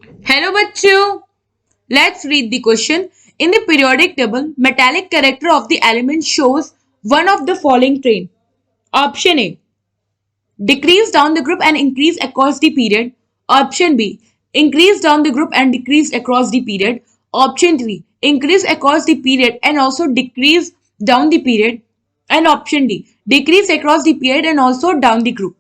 Hello bachcho, let's read the question. In the periodic table, metallic character of the element shows one of the following train. Option A, decrease down the group and increase across the period. Option B, increase down the group and decrease across the period. Option 3, increase across the period and also decrease down the period. And option D, decrease across the period and also down the group.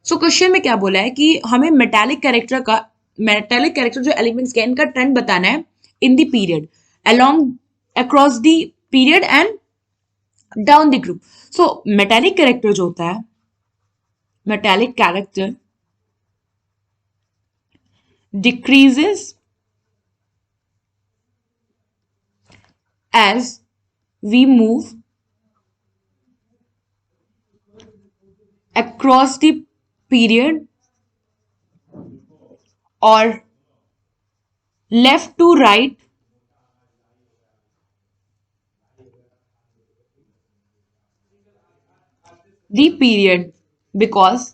So question में क्या बोला है कि हमें metallic character जो elements के इनका trend बताना है in the period along across the period and down the group. So metallic character जो होता है, metallic character decreases as we move across the period or left to right the period. Because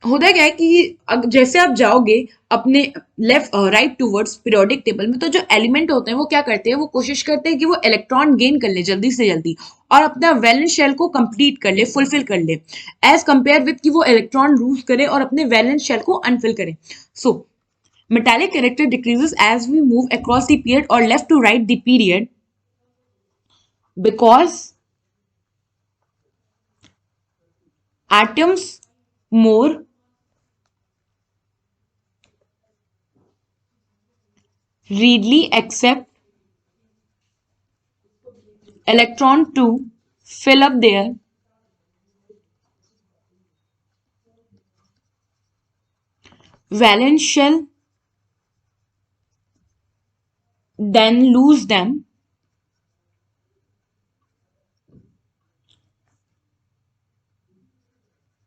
होता क्या है कि जैसे आप जाओगे अपने left right towards periodic table में, तो जो एलिमेंट होते हैं वो क्या करते हैं, वो कोशिश करते हैं कि वो इलेक्ट्रॉन गेन कर ले जल्दी से जल्दी और अपना वैलेंस शेल को कंप्लीट कर ले, फुलफिल कर ले, एज कंपेयर विथ कि वो इलेक्ट्रॉन लूज करे और अपने वैलेंस शेल को अनफिल करे. सो metallic character decreases as we move across the period or left to right the period because atoms more readily accept electron to fill up their valence shell then lose them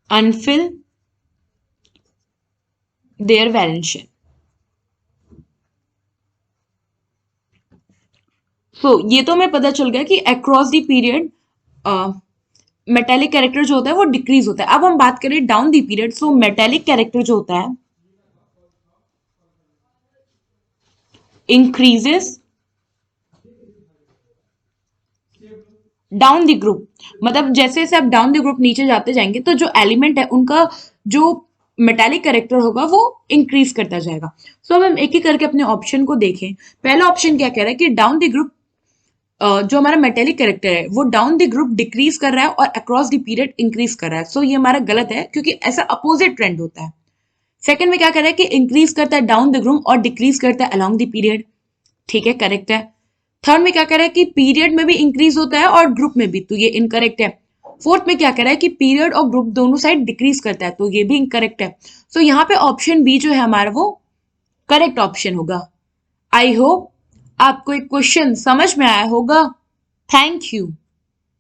unfill their valence shell. सो ये तो हमें पता चल गया कि across the period metallic character जो होता है वो डिक्रीज होता है. अब हम बात करें down the period. So metallic character जो होता है इंक्रीजेस डाउन द ग्रुप. मतलब जैसे जैसे आप डाउन द ग्रुप नीचे जाते जाएंगे तो जो एलिमेंट है उनका जो मेटालिक कैरेक्टर होगा वो इंक्रीज करता जाएगा. सो अब हम एक एक करके अपने ऑप्शन को देखें. पहला ऑप्शन क्या कह रहा है कि डाउन द ग्रुप जो हमारा मेटेलिक कैरेक्टर है वो डाउन द ग्रुप डिक्रीज कर रहा है और अक्रॉस द पीरियड इंक्रीज कर रहा है. सो ये हमारा गलत है क्योंकि ऐसा अपोजिट ट्रेंड होता है. सेकंड में क्या कर रहा है कि इंक्रीज करता है डाउन द ग्रुप और डिक्रीज करता है अलोंग द पीरियड. ठीक है, करेक्ट है. थर्ड में क्या कह रहा है कि पीरियड में भी इंक्रीज होता है और ग्रुप में भी, तो ये इनकरेक्ट है. फोर्थ में क्या कह रहा है कि पीरियड और ग्रुप दोनों साइड डिक्रीज करता है, तो ये भी इनकरेक्ट है. सो यहाँ पे ऑप्शन बी जो है हमारा वो करेक्ट ऑप्शन होगा. आई होप आपको एक क्वेश्चन समझ में आया होगा. Thank you.